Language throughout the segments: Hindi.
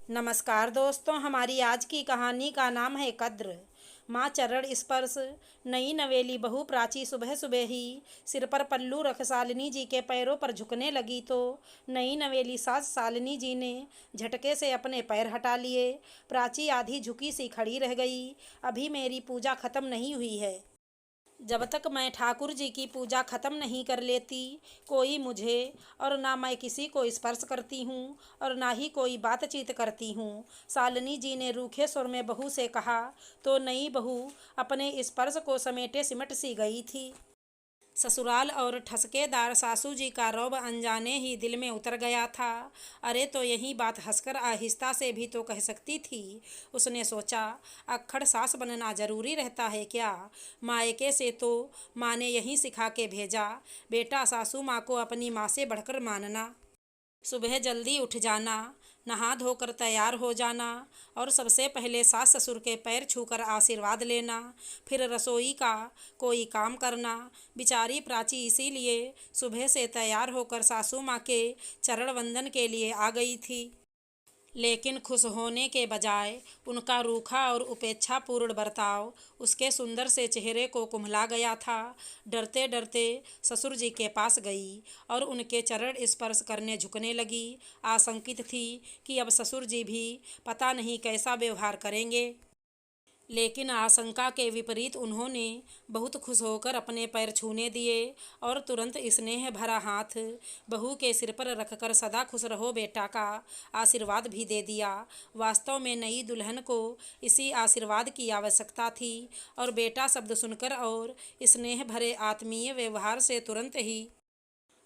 नमस्कार दोस्तों, हमारी आज की कहानी का नाम है कद्र। माँ चरण स्पर्श। नई नवेली बहू प्राची सुबह सुबह ही सिर पर पल्लू रख शालिनी जी के पैरों पर झुकने लगी तो नई नवेली सास शालिनी जी ने झटके से अपने पैर हटा लिए। प्राची आधी झुकी सी खड़ी रह गई। अभी मेरी पूजा खत्म नहीं हुई है। जब तक मैं ठाकुर जी की पूजा खत्म नहीं कर लेती, कोई मुझे और ना मैं किसी को स्पर्श करती हूँ और ना ही कोई बातचीत करती हूँ। शालिनी जी ने रूखे स्वर में बहू से कहा तो नई बहू अपने स्पर्श को समेटे सिमट सी गई थी। ससुराल और ठसकेदार सासू जी का रौब अनजाने ही दिल में उतर गया था। अरे तो यही बात हंसकर आहिस्ता से भी तो कह सकती थी। उसने सोचा, अक्खड़ सास बनना जरूरी रहता है क्या? मायके से तो माँ ने यही सिखा के भेजा, बेटा सासू माँ को अपनी माँ से बढ़कर मानना। सुबह जल्दी उठ जाना, नहा धोकर तैयार हो जाना और सबसे पहले सास ससुर के पैर छूकर आशीर्वाद लेना, फिर रसोई का कोई काम करना। बेचारी प्राची इसीलिए सुबह से तैयार होकर सासू माँ के चरण वंदन के लिए आ गई थी। लेकिन खुश होने के बजाय उनका रूखा और उपेक्षापूर्ण बर्ताव उसके सुंदर से चेहरे को कुम्हला गया था। डरते डरते ससुर जी के पास गई और उनके चरण स्पर्श करने झुकने लगी। आशंकित थी कि अब ससुर जी भी पता नहीं कैसा व्यवहार करेंगे। लेकिन आशंका के विपरीत उन्होंने बहुत खुश होकर अपने पैर छूने दिए और तुरंत स्नेह भरा हाथ बहू के सिर पर रखकर सदा खुश रहो बेटा का आशीर्वाद भी दे दिया। वास्तव में नई दुल्हन को इसी आशीर्वाद की आवश्यकता थी और बेटा शब्द सुनकर और स्नेह भरे आत्मीय व्यवहार से तुरंत ही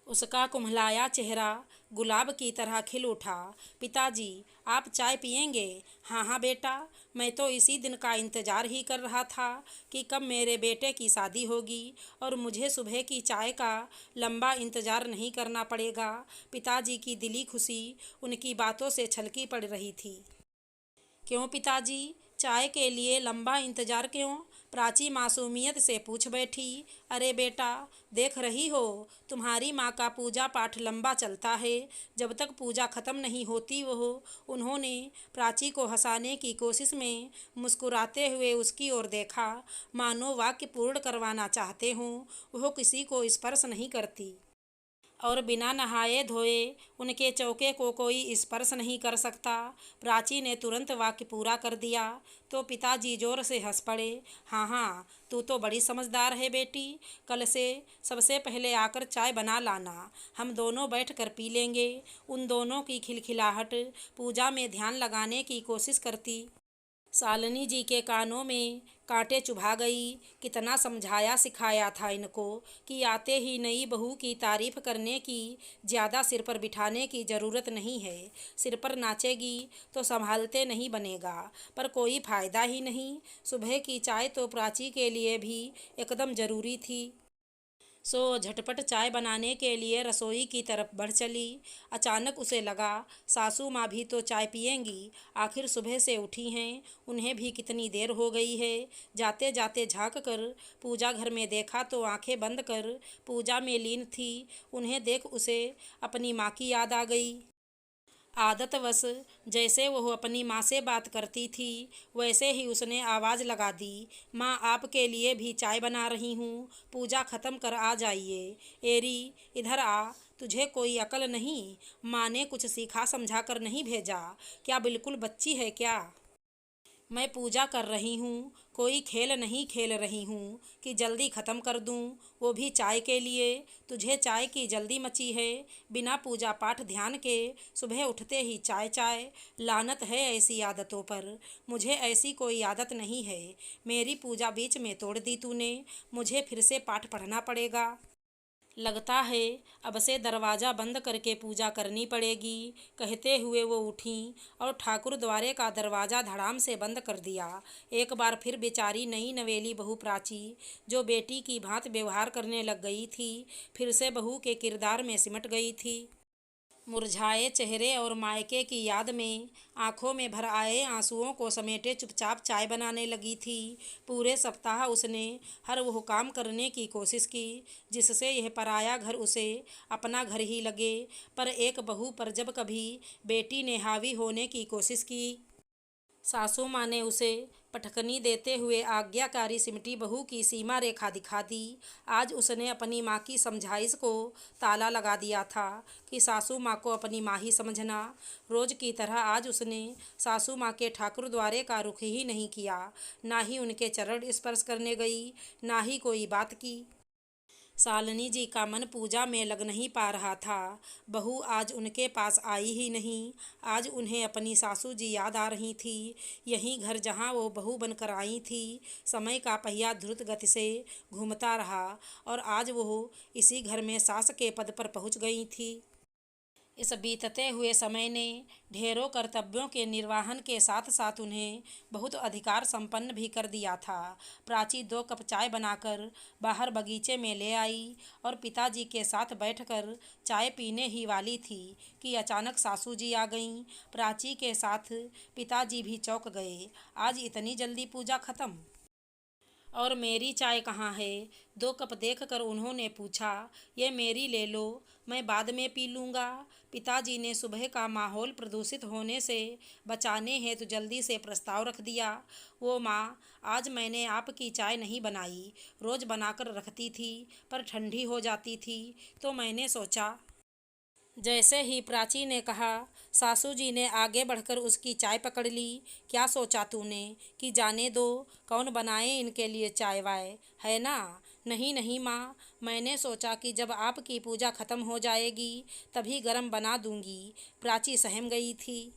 उसका कुम्हलाया चेहरा गुलाब की तरह खिल उठा। पिताजी, आप चाय पिएंगे? हाँ हाँ बेटा, मैं तो इसी दिन का इंतज़ार ही कर रहा था कि कब मेरे बेटे की शादी होगी और मुझे सुबह की चाय का लंबा इंतज़ार नहीं करना पड़ेगा। पिताजी की दिली खुशी उनकी बातों से छलकी पड़ रही थी। क्यों पिताजी, चाय के लिए लंबा इंतजार क्यों? प्राची मासूमियत से पूछ बैठी। अरे बेटा, देख रही हो, तुम्हारी माँ का पूजा पाठ लंबा चलता है। जब तक पूजा खत्म नहीं होती उन्होंने प्राची को हंसाने की कोशिश में मुस्कुराते हुए उसकी ओर देखा, मानो वाक्य पूर्ण करवाना चाहते हों। वह किसी को स्पर्श नहीं करती और बिना नहाए धोए उनके चौके को कोई स्पर्श नहीं कर सकता। प्राची ने तुरंत वाक्य पूरा कर दिया तो पिताजी जोर से हंस पड़े। हाँ हाँ, तू तो बड़ी समझदार है बेटी। कल से सबसे पहले आकर चाय बना लाना, हम दोनों बैठ कर पी लेंगे। उन दोनों की खिलखिलाहट पूजा में ध्यान लगाने की कोशिश करती शालिनी जी के कानों में कांटे चुभा गई। कितना समझाया सिखाया था इनको कि आते ही नई बहू की तारीफ करने की ज़्यादा सिर पर बिठाने की ज़रूरत नहीं है। सिर पर नाचेगी तो संभालते नहीं बनेगा, पर कोई फ़ायदा ही नहीं। सुबह की चाय तो प्राची के लिए भी एकदम ज़रूरी थी। सो झटपट चाय बनाने के लिए रसोई की तरफ बढ़ चली। अचानक उसे लगा, सासू माँ भी तो चाय पिएंगी, आखिर सुबह से उठी हैं, उन्हें भी कितनी देर हो गई है। जाते जाते झांक कर पूजा घर में देखा तो आंखें बंद कर पूजा में लीन थी। उन्हें देख उसे अपनी माँ की याद आ गई। आदतवश जैसे वह अपनी माँ से बात करती थी वैसे ही उसने आवाज़ लगा दी, माँ आपके लिए भी चाय बना रही हूँ, पूजा ख़त्म कर आ जाइए। एरी, इधर आ, तुझे कोई अकल नहीं? माँ ने कुछ सिखा समझा कर नहीं भेजा क्या? बिल्कुल बच्ची है क्या? मैं पूजा कर रही हूँ, कोई खेल नहीं खेल रही हूँ कि जल्दी ख़त्म कर दूँ, वो भी चाय के लिए। तुझे चाय की जल्दी मची है, बिना पूजा पाठ ध्यान के सुबह उठते ही चाय चाय। लानत है ऐसी आदतों पर। मुझे ऐसी कोई आदत नहीं है। मेरी पूजा बीच में तोड़ दी तूने, मुझे फिर से पाठ पढ़ना पड़ेगा। लगता है अब से दरवाज़ा बंद करके पूजा करनी पड़ेगी, कहते हुए वो उठीं और ठाकुर द्वारे का दरवाज़ा धड़ाम से बंद कर दिया। एक बार फिर बेचारी नई नवेली बहू प्राची, जो बेटी की भांति व्यवहार करने लग गई थी, फिर से बहू के किरदार में सिमट गई थी। मुरझाए चेहरे और मायके की याद में आंखों में भर आए आंसुओं को समेटे चुपचाप चाय बनाने लगी थी। पूरे सप्ताह उसने हर वो काम करने की कोशिश की जिससे यह पराया घर उसे अपना घर ही लगे, पर एक बहू पर जब कभी बेटी ने हावी होने की कोशिश की, सासू माँ ने उसे पटखनी देते हुए आज्ञाकारी सिमटी बहू की सीमा रेखा दिखा दी। आज उसने अपनी माँ की समझाइश को ताला लगा दिया था कि सासू माँ को अपनी माँ ही समझना। रोज की तरह आज उसने सासू माँ के ठाकुर द्वारे का रुख ही नहीं किया, ना ही उनके चरण स्पर्श करने गई, ना ही कोई बात की। शालिनी जी का मन पूजा में लग नहीं पा रहा था। बहू आज उनके पास आई ही नहीं। आज उन्हें अपनी सासू जी याद आ रही थी। यही घर जहाँ वो बहू बनकर आई थी। समय का पहिया द्रुत गति से घूमता रहा और आज वो इसी घर में सास के पद पर पहुँच गई थी। इस बीतते हुए समय ने ढेरों कर्तव्यों के निर्वहन के साथ साथ उन्हें बहुत अधिकार संपन्न भी कर दिया था। प्राची 2 कप चाय बनाकर बाहर बगीचे में ले आई और पिताजी के साथ बैठकर चाय पीने ही वाली थी कि अचानक सासू जी आ गईं। प्राची के साथ पिताजी भी चौंक गए। आज इतनी जल्दी पूजा खत्म? और मेरी चाय कहाँ है? 2 कप देखकर उन्होंने पूछा। ये मेरी ले लो, मैं बाद में पी लूँगा। पिताजी ने सुबह का माहौल प्रदूषित होने से बचाने हेतु जल्दी से प्रस्ताव रख दिया। वो माँ, आज मैंने आपकी चाय नहीं बनाई। रोज बनाकर रखती थी पर ठंडी हो जाती थी, तो मैंने सोचा। जैसे ही प्राची ने कहा, सासू जी ने आगे बढ़कर उसकी चाय पकड़ ली। क्या सोचा तूने कि जाने दो, कौन बनाए इनके लिए चाय वाय, है ना? नहीं नहीं माँ, मैंने सोचा कि जब आपकी पूजा खत्म हो जाएगी तभी गरम बना दूंगी। प्राची सहम गई थी।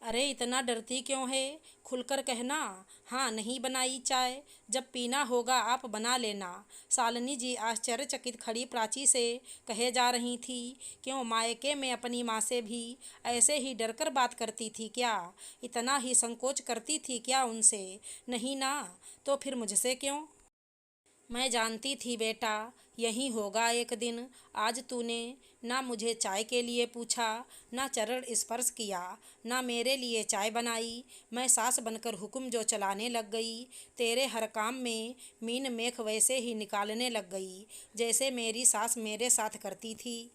अरे इतना डरती क्यों है? खुलकर कहना। हाँ, नहीं बनाई चाय, जब पीना होगा आप बना लेना। शालिनी जी आश्चर्यचकित खड़ी प्राची से कहे जा रही थी। क्यों, मायके में अपनी माँ से भी ऐसे ही डरकर बात करती थी क्या? इतना ही संकोच करती थी क्या उनसे? नहीं ना, तो फिर मुझसे क्यों? मैं जानती थी बेटा, यही होगा एक दिन। आज तूने ना मुझे चाय के लिए पूछा, ना चरण स्पर्श किया, ना मेरे लिए चाय बनाई। मैं सास बनकर हुक्म जो चलाने लग गई, तेरे हर काम में मीन मेख वैसे ही निकालने लग गई जैसे मेरी सास मेरे साथ करती थी।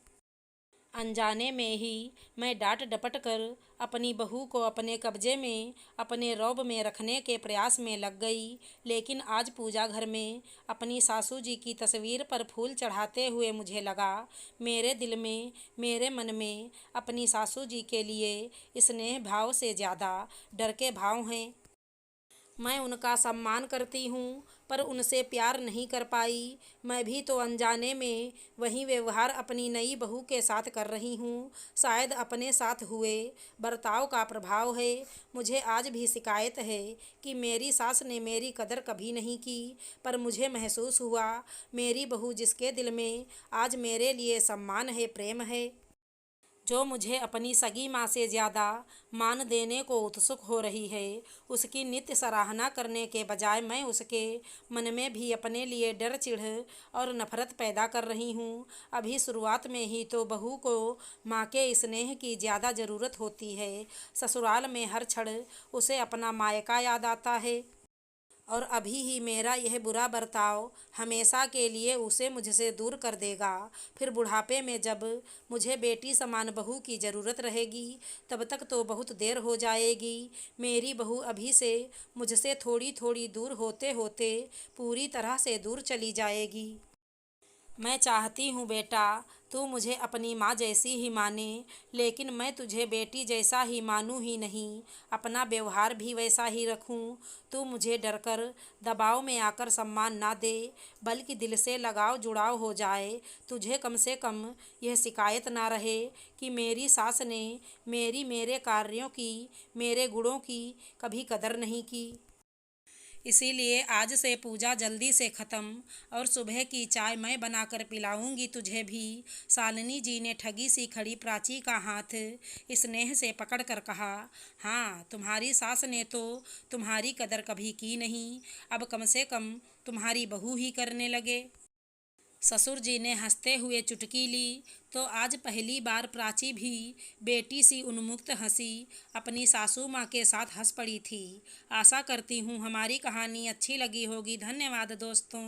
अनजाने में ही मैं डांट डपट कर अपनी बहू को अपने कब्जे में, अपने रौब में रखने के प्रयास में लग गई। लेकिन आज पूजा घर में अपनी सासू जी की तस्वीर पर फूल चढ़ाते हुए मुझे लगा, मेरे दिल में, मेरे मन में अपनी सासू जी के लिए स्नेह भाव से ज़्यादा डर के भाव हैं। मैं उनका सम्मान करती हूँ पर उनसे प्यार नहीं कर पाई। मैं भी तो अनजाने में वही व्यवहार अपनी नई बहू के साथ कर रही हूँ। शायद अपने साथ हुए बर्ताव का प्रभाव है। मुझे आज भी शिकायत है कि मेरी सास ने मेरी कदर कभी नहीं की, पर मुझे महसूस हुआ मेरी बहू जिसके दिल में आज मेरे लिए सम्मान है, प्रेम है, जो मुझे अपनी सगी माँ से ज़्यादा मान देने को उत्सुक हो रही है, उसकी नित्य सराहना करने के बजाय मैं उसके मन में भी अपने लिए डर, चिढ़ और नफरत पैदा कर रही हूँ। अभी शुरुआत में ही तो बहू को माँ के स्नेह की ज़्यादा ज़रूरत होती है। ससुराल में हर क्षण उसे अपना मायका याद आता है और अभी ही मेरा यह बुरा बर्ताव हमेशा के लिए उसे मुझसे दूर कर देगा। फिर बुढ़ापे में जब मुझे बेटी समान बहू की ज़रूरत रहेगी, तब तक तो बहुत देर हो जाएगी। मेरी बहू अभी से मुझसे थोड़ी थोड़ी दूर होते होते पूरी तरह से दूर चली जाएगी। मैं चाहती हूँ बेटा, तू मुझे अपनी माँ जैसी ही माने, लेकिन मैं तुझे बेटी जैसा ही मानूँ ही नहीं, अपना व्यवहार भी वैसा ही रखूँ। तू मुझे डरकर, दबाव में आकर सम्मान ना दे, बल्कि दिल से लगाव जुड़ाव हो जाए। तुझे कम से कम यह शिकायत ना रहे कि मेरी सास ने मेरे कार्यों की, मेरे गुणों की कभी कदर नहीं की। इसीलिए आज से पूजा जल्दी से ख़त्म और सुबह की चाय मैं बनाकर पिलाऊंगी तुझे भी। शालिनी जी ने ठगी सी खड़ी प्राची का हाथ स्नेह से पकड़कर कहा। हाँ, तुम्हारी सास ने तो तुम्हारी कदर कभी की नहीं, अब कम से कम तुम्हारी बहू ही करने लगे। ससुर जी ने हंसते हुए चुटकी ली तो आज पहली बार प्राची भी बेटी सी उन्मुक्त हंसी अपनी सासू माँ के साथ हंस पड़ी थी। आशा करती हूँ हमारी कहानी अच्छी लगी होगी। धन्यवाद दोस्तों।